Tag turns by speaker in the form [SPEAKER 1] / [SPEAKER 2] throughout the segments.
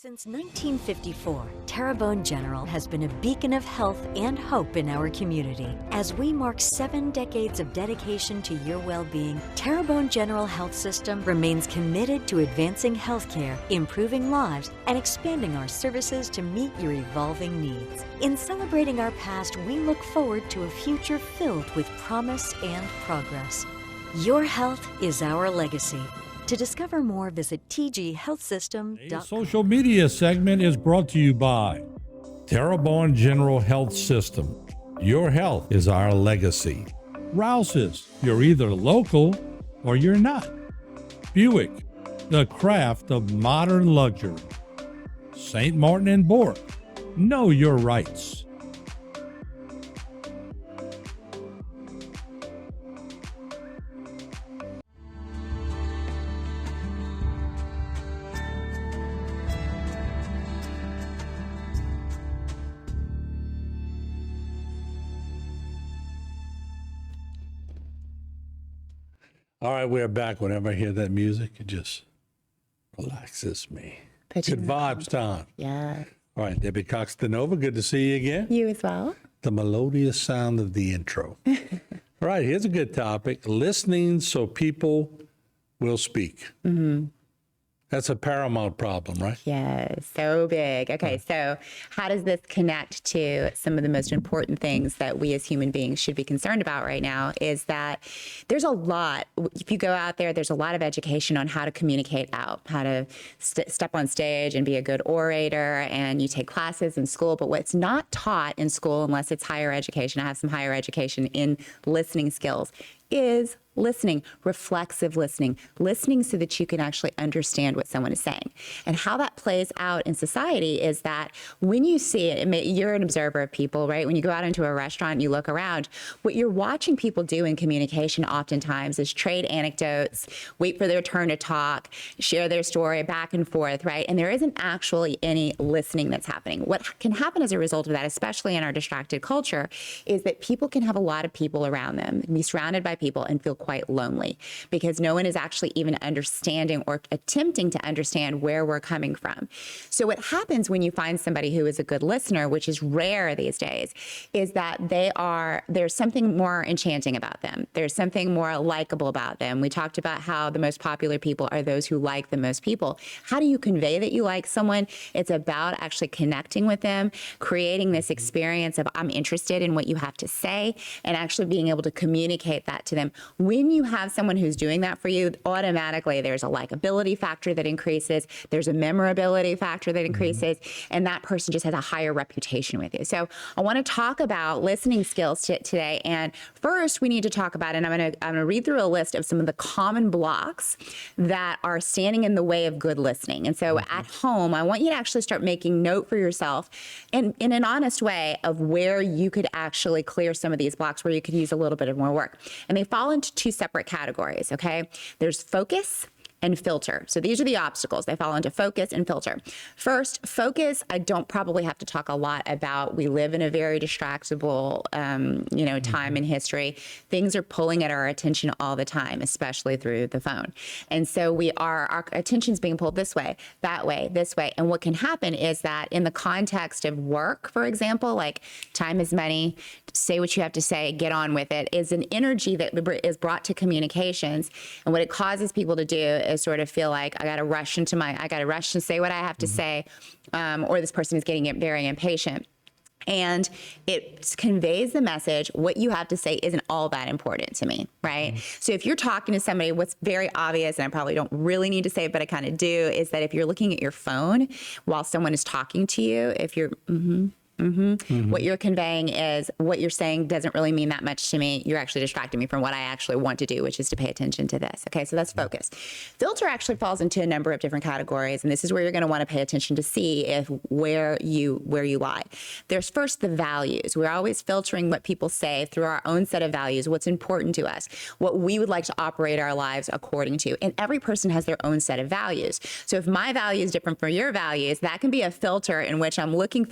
[SPEAKER 1] Since 1954, Terrebonne General has been a beacon of health and hope in our community. As we mark 7 decades of dedication to your well-being, Terrebonne General Health System remains committed to advancing healthcare, improving lives, and expanding our services to meet your evolving needs. In celebrating our past, we look forward to a future filled with promise and progress. Your health is our legacy. To discover more, visit tghealthsystem.com.
[SPEAKER 2] Today's social media segment is brought to you by Terrebonne General Health System. Your health is our legacy. Rouse's, you're either local or you're not. Buick, the craft of modern luxury. St. Martin and Bork, know your rights. All right, we're back. Whenever I hear that music, it just relaxes me. Good vibes, Tom.
[SPEAKER 3] Yeah.
[SPEAKER 2] All right, Debbie Cox-Denova, good to see you again.
[SPEAKER 3] You as well.
[SPEAKER 2] The melodious sound of the intro. All right, here's a good topic. Listening so people will speak. Mm-hmm. That's a paramount problem, right?
[SPEAKER 3] Yeah, so big. Okay, so how does this connect to some of the most important things that we as human beings should be concerned about right now is that there's a lot, if you go out there, there's a lot of education on how to communicate out, how to step on stage and be a good orator, and you take classes in school, but what's not taught in school, unless it's higher education, I have some higher education in listening skills, is listening, reflexive listening, listening so that you can actually understand what someone is saying. And how that plays out in society is that when you see it, you're an observer of people, right? When you go out into a restaurant and you look around, what you're watching people do in communication oftentimes is trade anecdotes, wait for their turn to talk, share their story back and forth, right? And there isn't actually any listening that's happening. What can happen as a result of that, especially in our distracted culture, is that people can have a lot of people around them, be surrounded by people and feel quite lonely because no one is actually even understanding or attempting to understand where we're coming from. So what happens when you find somebody who is a good listener, which is rare these days, is that there's something more enchanting about them. There's something more likable about them. We talked about how the most popular people are those who like the most people. How do you convey that you like someone? It's about actually connecting with them, creating this experience of I'm interested in what you have to say, and actually being able to communicate that to them. When you have someone who's doing that for you, automatically there's a likability factor that increases, there's a memorability factor that increases, and that person just has a higher reputation with you. So I want to talk about listening skills today. And first we need to talk about, and I'm going to read through a list of some of the common blocks that are standing in the way of good listening. And so at home, I want you to actually start making note for yourself in an honest way of where you could actually clear some of these blocks, where you could use a little bit of more work. And they fall into 2 separate categories, okay? There's focus and filter. So these are the obstacles. They fall into focus and filter. First, focus, I don't probably have to talk a lot about. We live in a very distractible, time in history. Things are pulling at our attention all the time, especially through the phone. And so our attention's being pulled this way, that way, this way. And what can happen is that in the context of work, for example, like time is money, say what you have to say, get on with it, is an energy that is brought to communications. And what it causes people to do is sort of feel like I got to rush and say what I have to say, or this person is getting very impatient. And it conveys the message, what you have to say isn't all that important to me, right? So if you're talking to somebody, what's very obvious, and I probably don't really need to say it, but I kind of do, is that if you're looking at your phone while someone is talking to you, if you're, what you're conveying is what you're saying doesn't really mean that much to me. You're actually distracting me from what I actually want to do, which is to pay attention to this. Okay, so that's focus. Filter actually falls into a number of different categories, and this is where you're going to want to pay attention to see if where you lie. There's first the values. We're always filtering what people say through our own set of values, what's important to us, what we would like to operate our lives according to. And every person has their own set of values. So if my value is different from your values, that can be a filter in which I'm looking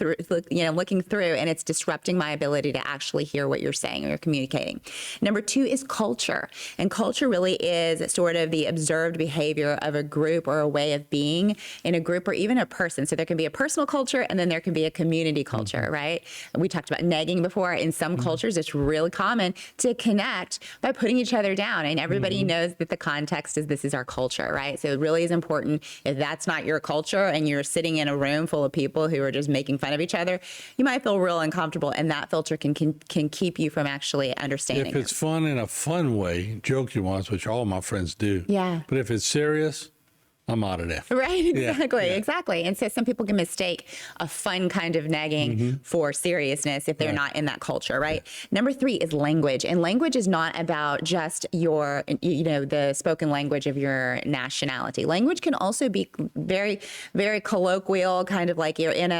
[SPEAKER 3] I'm looking through and it's disrupting my ability to actually hear what you're saying or you're communicating. Number 2 is culture. And culture really is sort of the observed behavior of a group or a way of being in a group or even a person. So there can be a personal culture and then there can be a community culture, right? We talked about negging before. In some cultures, it's really common to connect by putting each other down. And everybody knows that the context is this is our culture, right? So it really is important. If that's not your culture and you're sitting in a room full of people who are just making fun of each other, you might feel real uncomfortable. And that filter can keep you from actually understanding.
[SPEAKER 2] If it's fun in a fun way, jokey ones, which all my friends do.
[SPEAKER 3] Yeah.
[SPEAKER 2] But if it's serious, I'm out of there.
[SPEAKER 3] Right, exactly. And so some people can mistake a fun kind of nagging for seriousness if they're not in that culture, right? Number 3 is language. And language is not about just your, the spoken language of your nationality. Language can also be very, very colloquial, kind of like you're in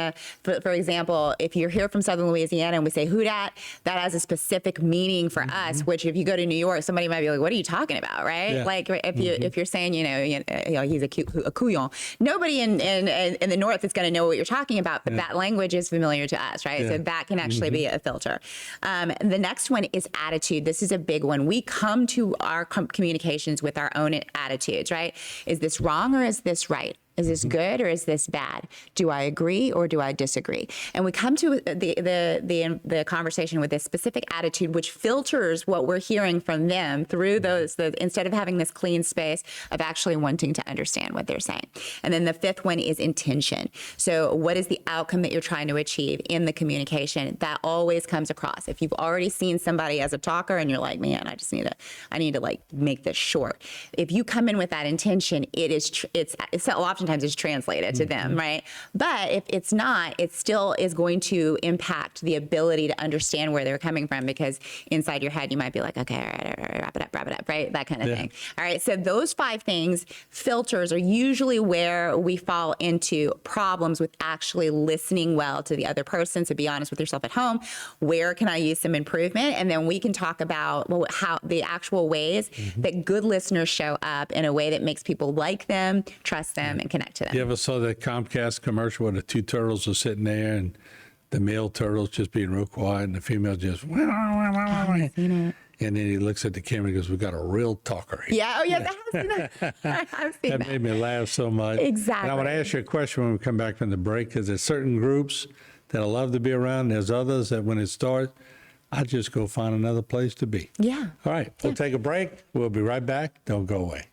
[SPEAKER 3] for example, if you're here from Southern Louisiana and we say who dat, that has a specific meaning for us, which if you go to New York, somebody might be like, what are you talking about, right? Yeah. Like if you're saying, he's a couillon. Nobody in the North is going to know what you're talking about, but that language is familiar to us, right? So that can actually be a filter. The next one is attitude. This is a big one. We come to our communications with our own attitudes, right? Is this wrong or is this right? Is this good or is this bad? Do I agree or do I disagree? And we come to the conversation with this specific attitude, which filters what we're hearing from them through instead of having this clean space of actually wanting to understand what they're saying. And then the 5th one is intention. So what is the outcome that you're trying to achieve in the communication? That always comes across. If you've already seen somebody as a talker and you're like, man, I need to like make this short. If you come in with that intention, it's oftentimes it's translated to them, right? But if it's not, it still is going to impact the ability to understand where they're coming from, because inside your head, you might be like, okay, all right, wrap it up, right? That kind of thing. All right, so those 5 things, filters, are usually where we fall into problems with actually listening well to the other person. So be honest with yourself at home. Where can I use some improvement? And then we can talk about how the actual ways that good listeners show up in a way that makes people like them, trust them, and connect to them.
[SPEAKER 2] You ever saw that Comcast commercial where the 2 turtles are sitting there and the male turtle's just being real quiet and the female just, and then he looks at the camera and goes, we got a real talker here.
[SPEAKER 3] Yeah, I've seen that.
[SPEAKER 2] That made me laugh so much.
[SPEAKER 3] Exactly.
[SPEAKER 2] And I want to ask you a question when we come back from the break, because there's certain groups that I love to be around. There's others that when it starts, I just go find another place to be.
[SPEAKER 3] Yeah.
[SPEAKER 2] All right, we'll take a break. We'll be right back. Don't go away.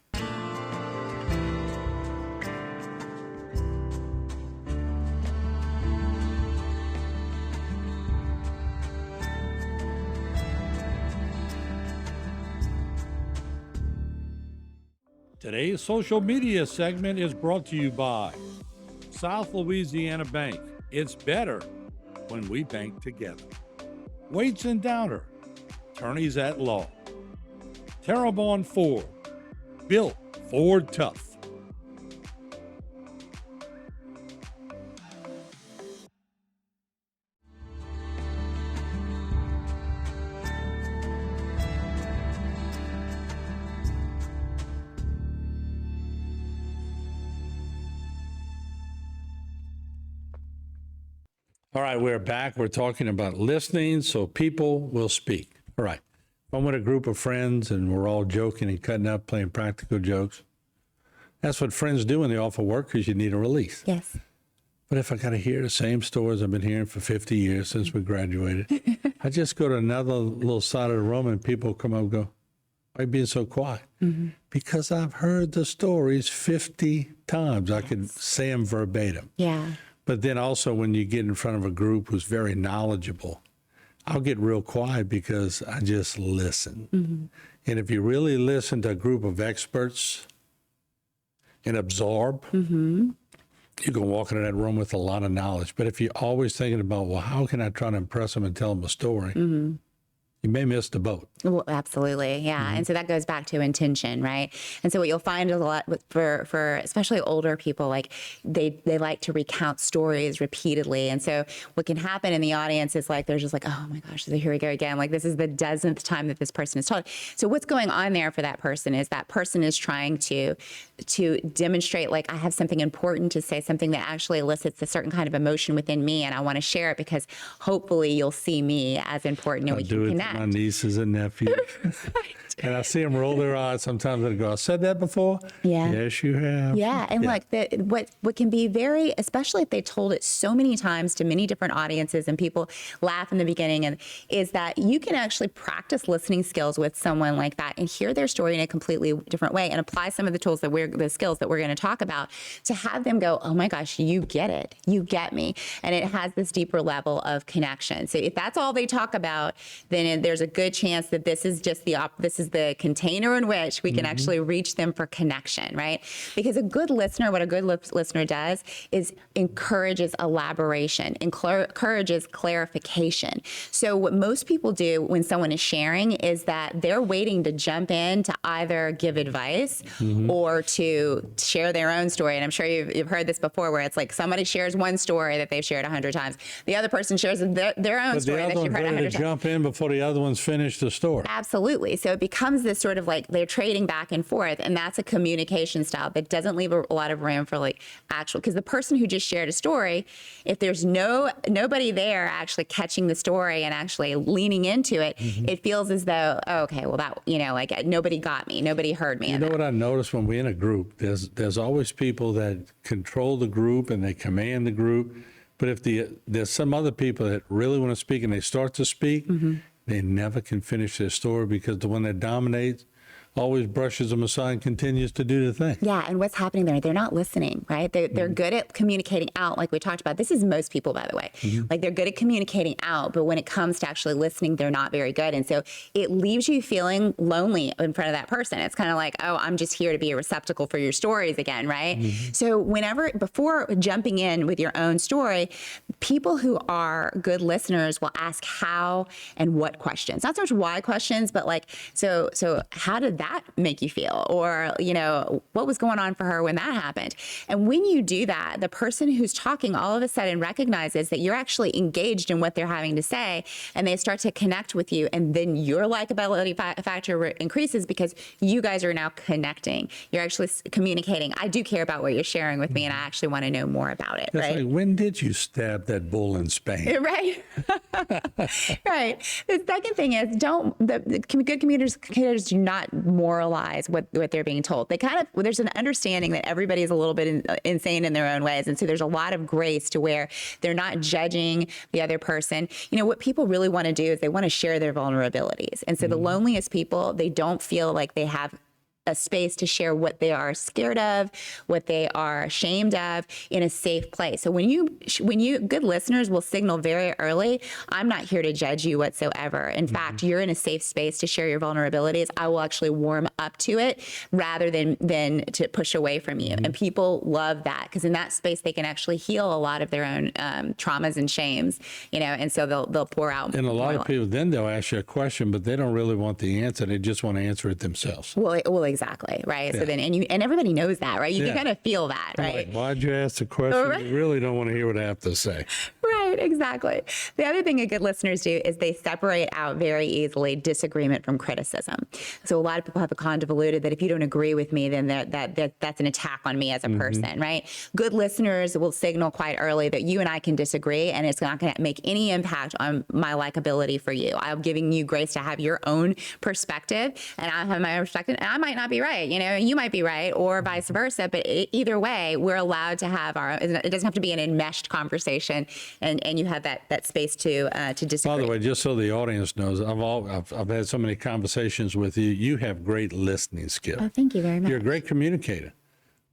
[SPEAKER 2] Today's social media segment is brought to you by South Louisiana Bank. It's better when we bank together. Waits and Downer, attorneys at law. Terrebonne Ford, built Ford tough. All right, we're back. We're talking about listening so people will speak. All right. If I'm with a group of friends and we're all joking and cutting up, playing practical jokes, that's what friends do when they're off of work, because you need a release.
[SPEAKER 3] Yes.
[SPEAKER 2] But if I got to hear the same stories I've been hearing for 50 years since we graduated, I just go to another little side of the room and people come up and go, why are you being so quiet? Because I've heard the stories 50 times. I could say them verbatim.
[SPEAKER 3] Yeah.
[SPEAKER 2] But then also when you get in front of a group who's very knowledgeable, I'll get real quiet because I just listen. And if you really listen to a group of experts and absorb, you can walk into that room with a lot of knowledge. But if you're always thinking about, well, how can I try to impress them and tell them a story? You may miss the boat.
[SPEAKER 3] Well, absolutely. Yeah. And so that goes back to intention, right? And so what you'll find is a lot for especially older people, like they like to recount stories repeatedly. And so what can happen in the audience is like, there's just like, oh my gosh, here we go again. Like this is the dozenth time that this person is told. So what's going on there for that person is trying to to demonstrate like I have something important to say, something that actually elicits a certain kind of emotion within me, and I want to share it because hopefully you'll see me as important and we can connect.
[SPEAKER 2] To my nieces and nephews.
[SPEAKER 3] Right.
[SPEAKER 2] And I see them roll their eyes sometimes and go, I said that before?
[SPEAKER 3] Yeah.
[SPEAKER 2] Yes, you have.
[SPEAKER 3] Yeah. And look, what can be very, especially if they told it so many times to many different audiences and people laugh in the beginning, and is that you can actually practice listening skills with someone like that and hear their story in a completely different way and apply some of the skills that we're going to talk about to have them go, oh my gosh, you get it. You get me. And it has this deeper level of connection. So if that's all they talk about, then there's a good chance that this is just this is the container in which we can actually reach them for connection, right? Because a good listener, what a good listener does is encourages elaboration, encourages clarification. So what most people do when someone is sharing is that they're waiting to jump in to either give advice or to share their own story. And I'm sure you've heard this before, where it's like somebody shares one story that they've shared 100 times. The other person shares their own story that you've heard 100 times.
[SPEAKER 2] Jump in before the other one's finished the story.
[SPEAKER 3] Absolutely. So it becomes this sort of like they're trading back and forth, and that's a communication style that doesn't leave a lot of room for like actual, because the person who just shared a story, if there's nobody there actually catching the story and actually leaning into it, it feels as though, oh, okay, well that, like nobody got me, nobody heard me.
[SPEAKER 2] You know what I noticed when we're in a group, there's always people that control the group and they command the group. But if there's some other people that really want to speak and they start to speak, they never can finish their story because the one that dominates always brushes them aside and continues to do the thing.
[SPEAKER 3] Yeah, and what's happening there? They're not listening, right? They're good at communicating out, like we talked about. This is most people, by the way. Like they're good at communicating out, but when it comes to actually listening, they're not very good. And so it leaves you feeling lonely in front of that person. It's kind of like, oh, I'm just here to be a receptacle for your stories again, right? So before jumping in with your own story, people who are good listeners will ask how and what questions. Not so much why questions, but like, so how did that make you feel? Or, what was going on for her when that happened? And when you do that, the person who's talking all of a sudden recognizes that you're actually engaged in what they're having to say, and they start to connect with you. And then your likability factor increases because you guys are now connecting. You're actually communicating. I do care about what you're sharing with me, and I actually want to know more about it.
[SPEAKER 2] That's
[SPEAKER 3] right?
[SPEAKER 2] like, when did you stab that bull in Spain?
[SPEAKER 3] Right. Right. The second thing is good communicators do not moralize what they're being told. There's an understanding that everybody is a little bit insane in their own ways. And so there's a lot of grace to where they're not judging the other person. What people really want to do is they want to share their vulnerabilities. And so the loneliest people, they don't feel like they have a space to share what they are scared of, what they are ashamed of in a safe place. So when you good listeners will signal very early, I'm not here to judge you whatsoever. In fact, you're in a safe space to share your vulnerabilities. I will actually warm up to it rather than to push away from you. And people love that because in that space, they can actually heal a lot of their own traumas and shames, and so they'll pour out.
[SPEAKER 2] And a lot of people, then they'll ask you a question, but they don't really want the answer. They just want to answer it themselves.
[SPEAKER 3] Well, exactly, right? Yeah. So then, and everybody knows that, right? You can kind of feel that, right?
[SPEAKER 2] Like, why'd you ask the question? Right. You really don't want to hear what I have to say.
[SPEAKER 3] Right, exactly. The other thing that good listeners do is they separate out very easily disagreement from criticism. So a lot of people have convoluted that if you don't agree with me, then that's an attack on me as a person, right? Good listeners will signal quite early that you and I can disagree, and it's not going to make any impact on my likability for you. I'm giving you grace to have your own perspective, and I have my own perspective, and I might not be right, you might be right, or vice versa, but either way, we're allowed to have it doesn't have to be an enmeshed conversation, and you have that space to disagree.
[SPEAKER 2] By the way, just so the audience knows, I've had so many conversations with you. You have great listening skills.
[SPEAKER 3] Oh, thank you very much.
[SPEAKER 2] You're a great communicator,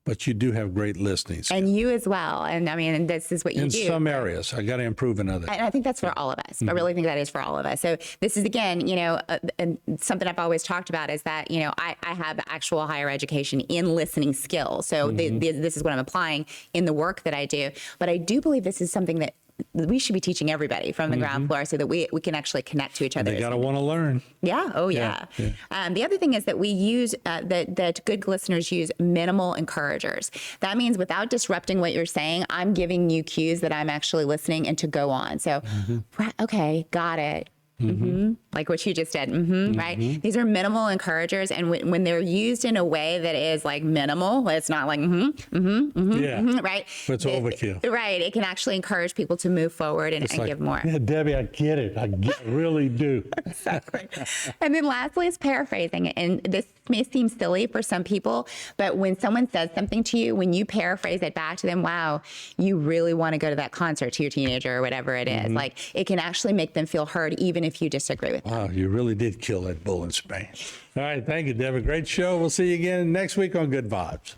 [SPEAKER 2] but you do have great listening skills.
[SPEAKER 3] And you as well. And I mean, this is what you do.
[SPEAKER 2] In some areas, I got to improve in others.
[SPEAKER 3] And I think that's for all of us. I really think that is for all of us. So this is, again, and something I've always talked about is that, I have actual higher education in listening skills. So this is what I'm applying in the work that I do. But I do believe this is something that we should be teaching everybody from the ground floor so that we can actually connect to each other.
[SPEAKER 2] They got to want to learn.
[SPEAKER 3] Yeah. Oh, yeah. The other thing is that we use, that good listeners use minimal encouragers. That means without disrupting what you're saying, I'm giving you cues that I'm actually listening and to go on. So, okay, got it. like what you just did, right? These are minimal encouragers, and when they're used in a way that is like minimal, it's not like right?
[SPEAKER 2] It's overkill.
[SPEAKER 3] Right. It can actually encourage people to move forward and give more.
[SPEAKER 2] Yeah, Debbie, I get it. I really do.
[SPEAKER 3] Exactly. And then lastly is paraphrasing. And this may seem silly for some people, but when someone says something to you, when you paraphrase it back to them, wow, you really want to go to that concert to your teenager or whatever it is. Like, it can actually make them feel heard even if you disagree with them.
[SPEAKER 2] Wow, you really did kill that bull in Spain. All right, thank you, Debbie. Great show. We'll see you again next week on Good Vibes.